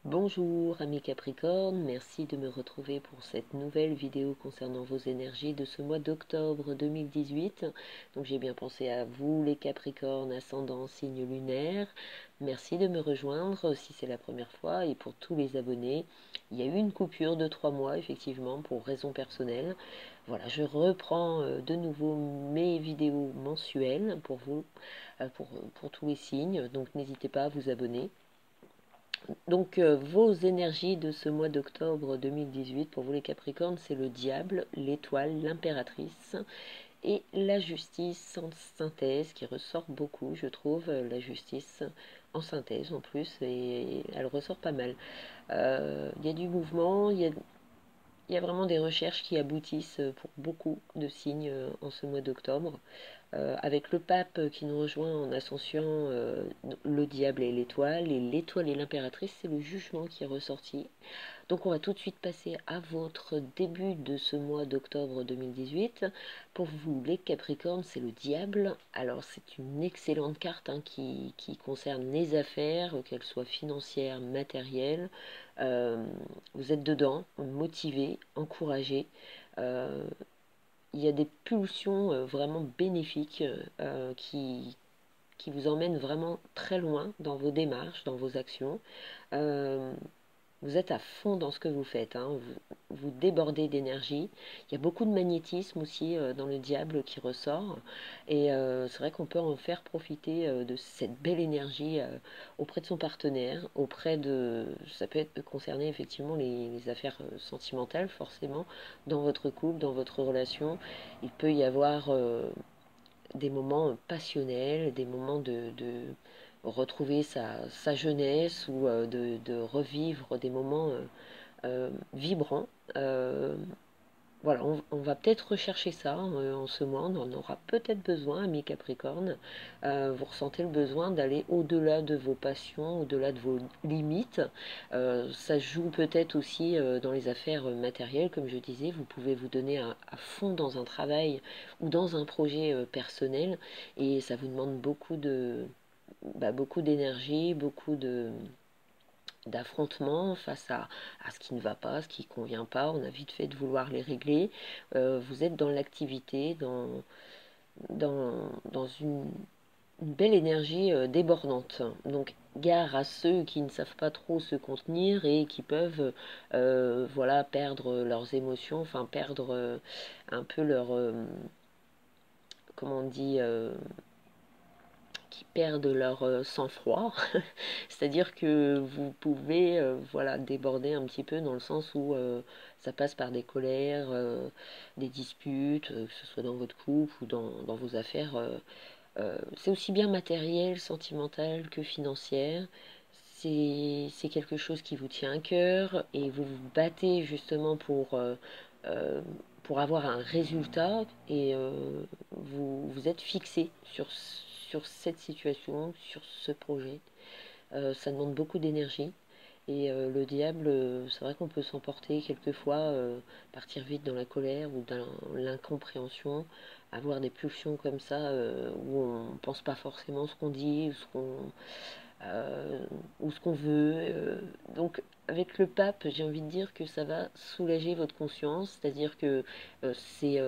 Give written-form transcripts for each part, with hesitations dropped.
Bonjour amis Capricorne, merci de me retrouver pour cette nouvelle vidéo concernant vos énergies de ce mois d'octobre 2018. Donc j'ai bien pensé à vous les Capricornes, ascendant signe lunaire. Merci de me rejoindre si c'est la première fois et pour tous les abonnés. Il y a eu une coupure de 3 mois effectivement pour raisons personnelles. Voilà, je reprends de nouveau mes vidéos mensuelles pour vous, pour tous les signes. Donc n'hésitez pas à vous abonner. Donc, vos énergies de ce mois d'octobre 2018 pour vous les Capricornes, c'est le diable, l'étoile, l'impératrice et la justice en synthèse qui ressort beaucoup, je trouve, la justice en synthèse en plus, et elle ressort pas mal. Il y a du mouvement, il y a vraiment des recherches qui aboutissent pour beaucoup de signes en ce mois d'octobre. Avec le pape qui nous rejoint en ascension, le diable et l'étoile et l'impératrice, c'est le jugement qui est ressorti. Donc on va tout de suite passer à votre début de ce mois d'octobre 2018. Pour vous, les Capricornes, c'est le diable. Alors c'est une excellente carte qui concerne les affaires, qu'elles soient financières, matérielles. Euh, vous êtes dedans, motivé, encouragé. Euh, il y a des pulsions vraiment bénéfiques qui vous emmènent vraiment très loin dans vos démarches, dans vos actions. Euh, vous êtes à fond dans ce que vous faites, hein. Vous débordez d'énergie. Il y a beaucoup de magnétisme aussi dans le diable qui ressort. Et c'est vrai qu'on peut en faire profiter de cette belle énergie auprès de son partenaire, auprès de... Ça peut être concerner effectivement les affaires sentimentales, forcément, dans votre couple, dans votre relation. Il peut y avoir des moments passionnels, des moments de retrouver sa jeunesse ou de revivre des moments vibrants. Euh, voilà, on va peut-être rechercher ça en ce mois, on en aura peut-être besoin, amis Capricorne. Vous ressentez le besoin d'aller au-delà de vos passions, au-delà de vos limites. Ça joue peut-être aussi dans les affaires matérielles, comme je disais, vous pouvez vous donner à fond dans un travail ou dans un projet personnel et ça vous demande beaucoup d'énergie, beaucoup d'affrontements face à ce qui ne va pas, ce qui ne convient pas. On a vite fait de vouloir les régler. Vous êtes dans l'activité, dans une belle énergie débordante. Donc gare à ceux qui ne savent pas trop se contenir et qui peuvent voilà, perdre leurs émotions, enfin perdre un peu leur... comment on dit qui perdent leur sang-froid. C'est-à-dire que vous pouvez voilà, déborder un petit peu dans le sens où ça passe par des colères, des disputes, que ce soit dans votre couple ou dans vos affaires. C'est aussi bien matériel, sentimental que financière. C'est quelque chose qui vous tient à cœur et vous vous battez justement pour avoir un résultat et vous êtes fixé sur cette situation, sur ce projet. Ça demande beaucoup d'énergie. Et le diable, c'est vrai qu'on peut s'emporter quelquefois, partir vite dans la colère ou dans l'incompréhension, avoir des pulsions comme ça où on ne pense pas forcément ce qu'on dit euh, ou ce qu'on veut. Donc avec le pape, j'ai envie de dire que ça va soulager votre conscience, c'est-à-dire que c'est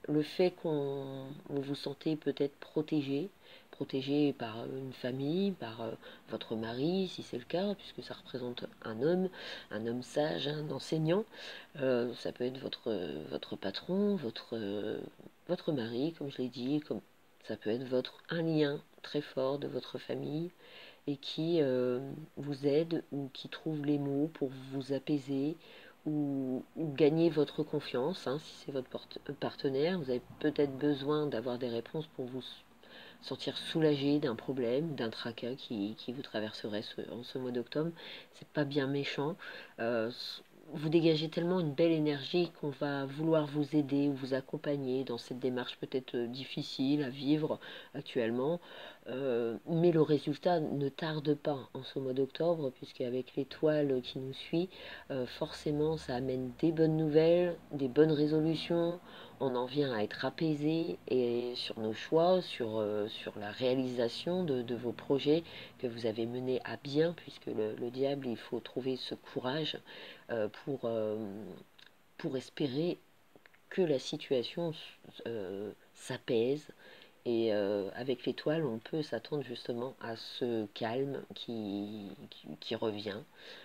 le fait qu'on vous vous sentez peut-être protégé par une famille, par votre mari, si c'est le cas, puisque ça représente un homme sage, un enseignant. Ça peut être votre patron, votre mari, comme je l'ai dit, comme ça peut être un lien très fort de votre famille et qui vous aide ou qui trouve les mots pour vous apaiser ou gagner votre confiance. Hein, si c'est votre partenaire, vous avez peut-être besoin d'avoir des réponses pour vous sentir soulagé d'un problème, d'un tracas qui vous traverserait en ce mois d'octobre. C'est pas bien méchant. Euh, vous dégagez tellement une belle énergie qu'on va vouloir vous aider ou vous accompagner dans cette démarche peut-être difficile à vivre actuellement. Mais le résultat ne tarde pas en ce mois d'octobre, puisqu'avec l'étoile qui nous suit, forcément ça amène des bonnes nouvelles, des bonnes résolutions, on en vient à être apaisé et sur nos choix, sur la réalisation de vos projets que vous avez menés à bien, puisque le diable, il faut trouver ce courage euh, pour, euh, pour espérer que la situation s'apaise et avec l'étoile, on peut s'attendre justement à ce calme qui revient,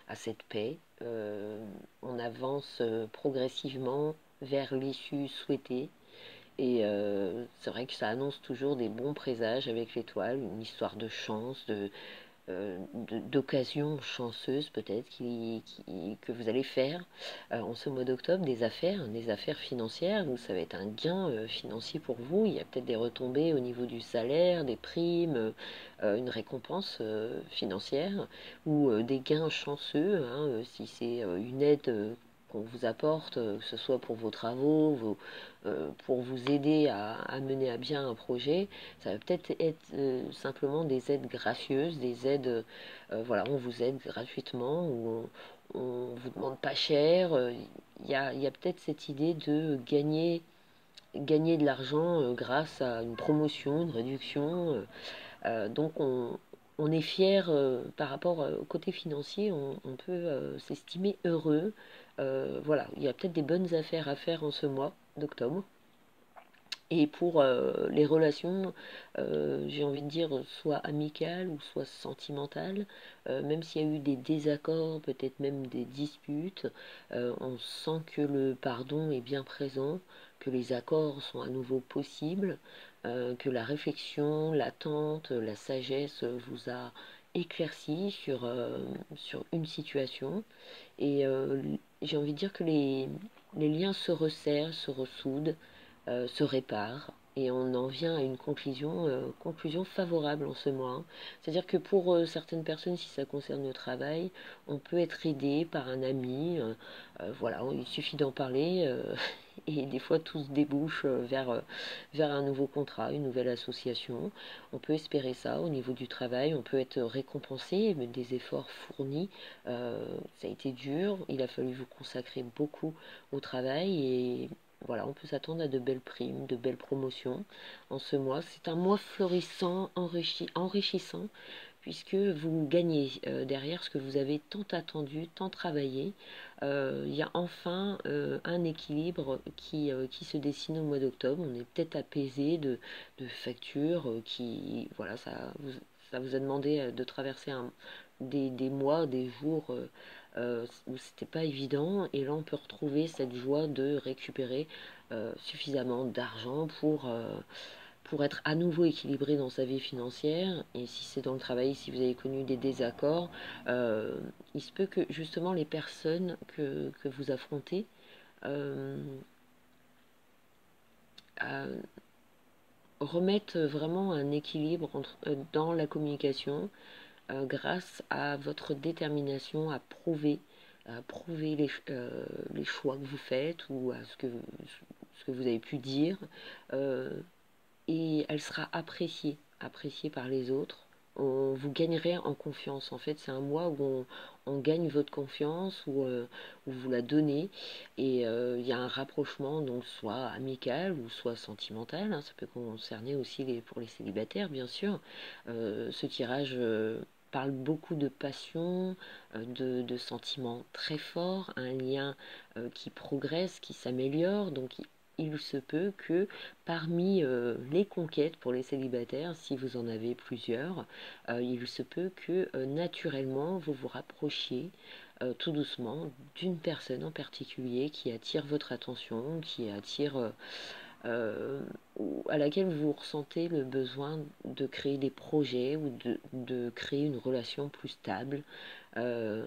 à cette paix. On avance progressivement vers l'issue souhaitée. Et c'est vrai que ça annonce toujours des bons présages avec l'étoile, une histoire de chance, d'occasions chanceuses peut-être que vous allez faire en ce mois d'octobre, des affaires financières, où ça va être un gain financier pour vous. Il y a peut-être des retombées au niveau du salaire, des primes, une récompense financière, ou des gains chanceux, hein, si c'est une aide qu'on vous apporte, que ce soit pour vos travaux, pour vous aider à mener à bien un projet. Ça va peut-être être simplement des aides gracieuses, des aides, voilà, on vous aide gratuitement, ou on vous demande pas cher. Il y a peut-être cette idée de gagner de l'argent grâce à une promotion, une réduction. Donc on est fier par rapport au côté financier, on peut s'estimer heureux. Voilà, il y a peut-être des bonnes affaires à faire en ce mois d'octobre. Et pour les relations, j'ai envie de dire, soit amicales ou soit sentimentales, même s'il y a eu des désaccords, peut-être même des disputes, on sent que le pardon est bien présent, que les accords sont à nouveau possibles, que la réflexion, l'attente, la sagesse vous a éclairci sur une situation. Et j'ai envie de dire que les liens se resserrent, se ressoudent, se répare, et on en vient à une conclusion favorable en ce mois, hein. C'est-à-dire que pour certaines personnes, si ça concerne le travail, on peut être aidé par un ami, voilà, il suffit d'en parler, et des fois tout se débouche vers un nouveau contrat, une nouvelle association. On peut espérer ça au niveau du travail, on peut être récompensé des efforts fournis. Ça a été dur, il a fallu vous consacrer beaucoup au travail, et voilà, on peut s'attendre à de belles primes, de belles promotions en ce mois. C'est un mois florissant, enrichissant, puisque vous gagnez derrière ce que vous avez tant attendu, tant travaillé. Il y a enfin un équilibre qui se dessine au mois d'octobre. On est peut-être apaisé de factures voilà, ça vous a demandé de traverser des mois, des jours où c'était pas évident, et là on peut retrouver cette joie de récupérer suffisamment d'argent pour être à nouveau équilibré dans sa vie financière. Et si c'est dans le travail, si vous avez connu des désaccords, il se peut que justement les personnes que vous affrontez euh, euh, remettent vraiment un équilibre dans la communication, grâce à votre détermination à prouver les choix que vous faites, ou à ce que vous avez pu dire, euh, et elle sera appréciée par les autres. Vous gagnerez en confiance. En fait, c'est un mois où on gagne votre confiance, où vous la donnez, et il y a un rapprochement, donc soit amical ou soit sentimental, hein. Ça peut concerner aussi pour les célibataires, bien sûr. Ce tirage parle beaucoup de passion, de sentiments très forts, un lien qui progresse, qui s'améliore. Donc il se peut que parmi les conquêtes pour les célibataires, si vous en avez plusieurs, il se peut que naturellement vous vous rapprochiez tout doucement d'une personne en particulier qui attire votre attention, qui attire euh, à laquelle vous ressentez le besoin de créer des projets, ou de créer une relation plus stable. Euh,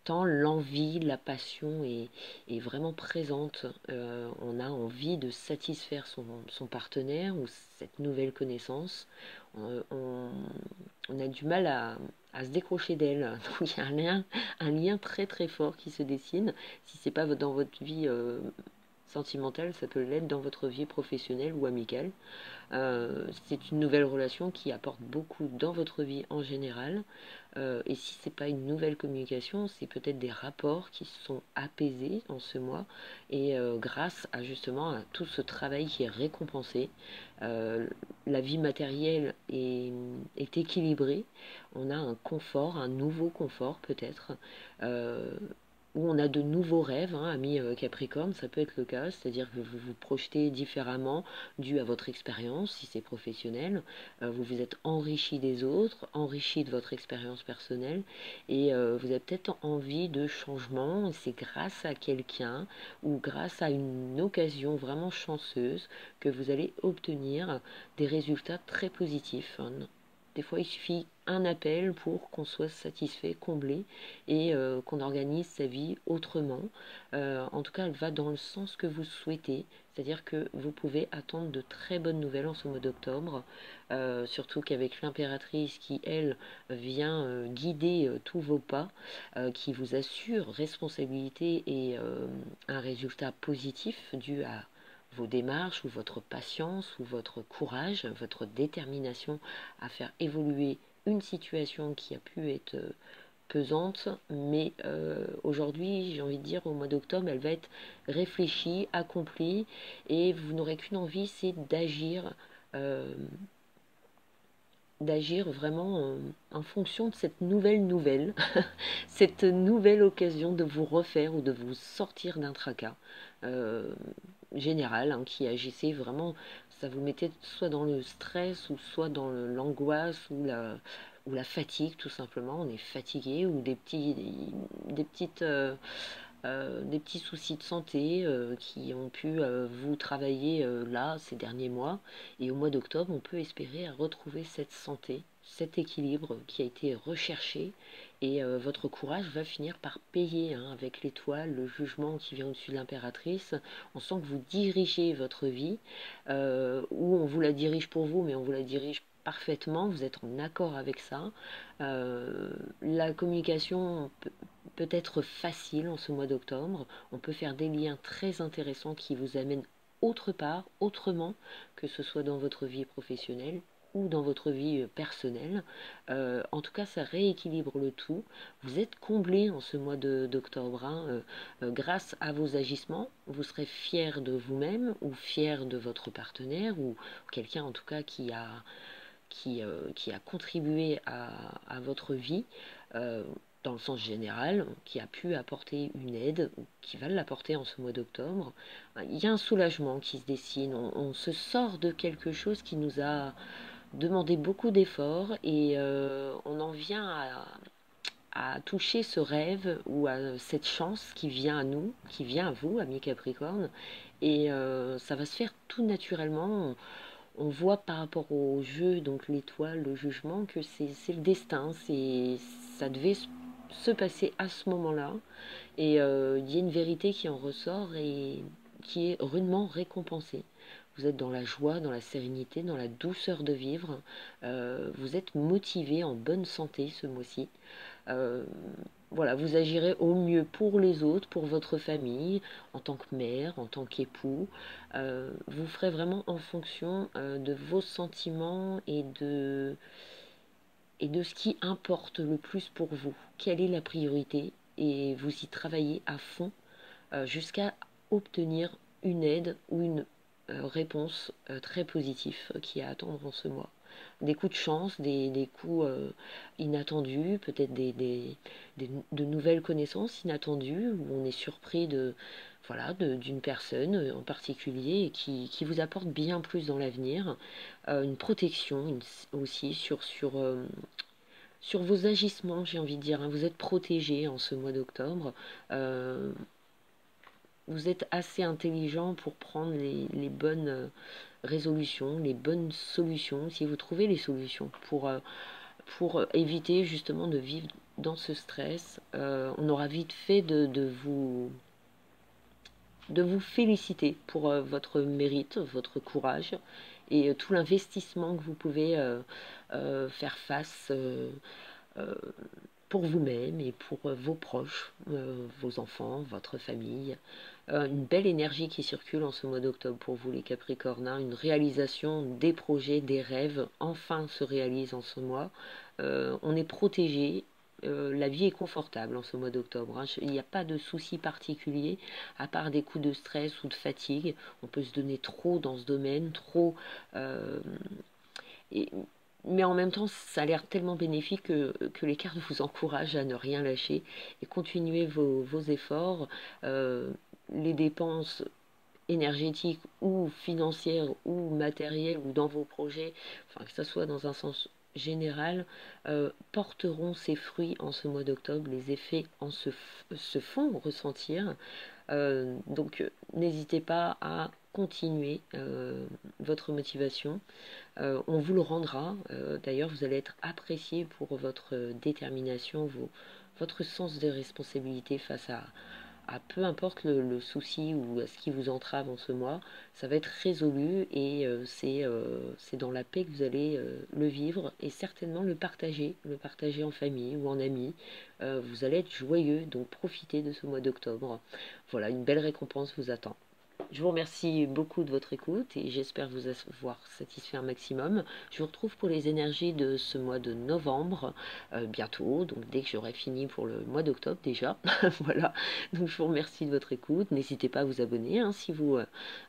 Tant l'envie, la passion est vraiment présente. On a envie de satisfaire son partenaire ou cette nouvelle connaissance. On a du mal à se décrocher d'elle. Donc il y a un lien très très fort qui se dessine. Si c'est pas dans votre vie sentimentale, ça peut l'être dans votre vie professionnelle ou amicale. C'est une nouvelle relation qui apporte beaucoup dans votre vie en général. Et si c'est pas une nouvelle communication, c'est peut-être des rapports qui se sont apaisés en ce mois et grâce à justement à tout ce travail qui est récompensé, euh, la vie matérielle est équilibrée. On a un confort, un nouveau confort peut-être. Euh, où on a de nouveaux rêves, hein, ami Capricorne, ça peut être le cas, c'est-à-dire que vous vous projetez différemment dû à votre expérience, si c'est professionnel, vous vous êtes enrichi des autres, enrichi de votre expérience personnelle, et vous avez peut-être envie de changement, et c'est grâce à quelqu'un ou grâce à une occasion vraiment chanceuse que vous allez obtenir des résultats très positifs, hein. Des fois, il suffit un appel pour qu'on soit satisfait, comblé et qu'on organise sa vie autrement. En tout cas, elle va dans le sens que vous souhaitez, c'est-à-dire que vous pouvez attendre de très bonnes nouvelles en ce mois d'octobre, surtout qu'avec l'impératrice qui, elle, vient guider tous vos pas, qui vous assure responsabilité et un résultat positif dû à vos démarches ou votre patience ou votre courage, votre détermination à faire évoluer une situation qui a pu être pesante, mais aujourd'hui, j'ai envie de dire, au mois d'octobre, elle va être réfléchie, accomplie, et vous n'aurez qu'une envie, c'est euh, d'agir vraiment en fonction de cette nouvelle, cette nouvelle occasion de vous refaire ou de vous sortir d'un tracas euh, général, hein, qui agissait vraiment, ça vous mettait soit dans le stress ou soit dans l'angoisse ou la fatigue tout simplement, on est fatigué ou des petites des petits soucis de santé qui ont pu vous travailler là ces derniers mois. Et au mois d'octobre, on peut espérer retrouver cette santé, cet équilibre qui a été recherché. Et votre courage va finir par payer, hein, avec l'étoile, le jugement qui vient au-dessus de l'impératrice. On sent que vous dirigez votre vie, ou on vous la dirige pour vous, mais on vous la dirige parfaitement, vous êtes en accord avec ça. La communication peut être facile en ce mois d'octobre. On peut faire des liens très intéressants qui vous amènent autre part, autrement, que ce soit dans votre vie professionnelle ou dans votre vie personnelle. En tout cas, ça rééquilibre le tout. Vous êtes comblé en ce mois d'octobre, hein, grâce à vos agissements. Vous serez fier de vous-même ou fier de votre partenaire ou quelqu'un en tout cas qui a contribué à votre vie, dans le sens général, qui a pu apporter une aide, ou qui va l'apporter en ce mois d'octobre. Il y a un soulagement qui se dessine, on se sort de quelque chose qui nous a demandé beaucoup d'efforts et on en vient à toucher ce rêve ou à cette chance qui vient à nous, qui vient à vous, amis Capricorne, et ça va se faire tout naturellement. On voit par rapport au jeu, donc l'étoile, le jugement, que c'est le destin, ça devait se passer à ce moment-là. Et il y a une vérité qui en ressort et qui est rudement récompensée. Vous êtes dans la joie, dans la sérénité, dans la douceur de vivre. Vous êtes motivé, en bonne santé ce mois-ci. Euh, voilà, vous agirez au mieux pour les autres, pour votre famille, en tant que mère, en tant qu'époux. Vous ferez vraiment en fonction de vos sentiments et de ce qui importe le plus pour vous. Quelle est la priorité? Et vous y travaillez à fond jusqu'à obtenir une aide ou une réponse très positive qui est à attendre en ce mois. Des coups de chance, des coups inattendus, peut-être de nouvelles connaissances inattendues, où on est surpris voilà, d'une personne en particulier et qui vous apporte bien plus dans l'avenir. Une protection aussi sur vos agissements, j'ai envie de dire, hein. Vous êtes protégé en ce mois d'octobre. Euh, vous êtes assez intelligent pour prendre les bonnes résolutions, les bonnes solutions, si vous trouvez les solutions pour éviter justement de vivre dans ce stress. On aura vite fait de vous féliciter pour votre mérite, votre courage et tout l'investissement que vous pouvez faire face. Euh, pour vous-même et pour vos proches, vos enfants, votre famille. Une belle énergie qui circule en ce mois d'octobre pour vous les Capricornes, hein. Une réalisation des projets, des rêves, enfin se réalise en ce mois. On est protégé. La vie est confortable en ce mois d'octobre, hein. Il n'y a pas de soucis particuliers, à part des coups de stress ou de fatigue. On peut se donner trop dans ce domaine, trop... euh, et, mais en même temps, ça a l'air tellement bénéfique que les cartes vous encouragent à ne rien lâcher et continuer vos efforts. Euh, les dépenses énergétiques ou financières ou matérielles ou dans vos projets, enfin que ce soit dans un sens général, porteront ses fruits en ce mois d'octobre. Les effets se font ressentir. Donc n'hésitez pas à continuer votre motivation. On vous le rendra. D'ailleurs, vous allez être apprécié pour votre détermination, votre sens de responsabilité face à peu importe le souci ou à ce qui vous entrave en ce mois. Ça va être résolu et c'est dans la paix que vous allez le vivre et certainement le partager en famille ou en amis. Vous allez être joyeux, donc profitez de ce mois d'octobre. Voilà, une belle récompense vous attend. Je vous remercie beaucoup de votre écoute et j'espère vous avoir satisfait un maximum. Je vous retrouve pour les énergies de ce mois de novembre, bientôt, donc dès que j'aurai fini pour le mois d'octobre déjà. Voilà, donc je vous remercie de votre écoute. N'hésitez pas à vous abonner si vous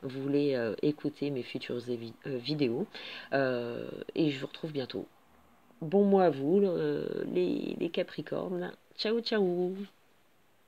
voulez écouter mes futures vidéos. Et je vous retrouve bientôt. Bon mois à vous, les Capricornes. Ciao, ciao!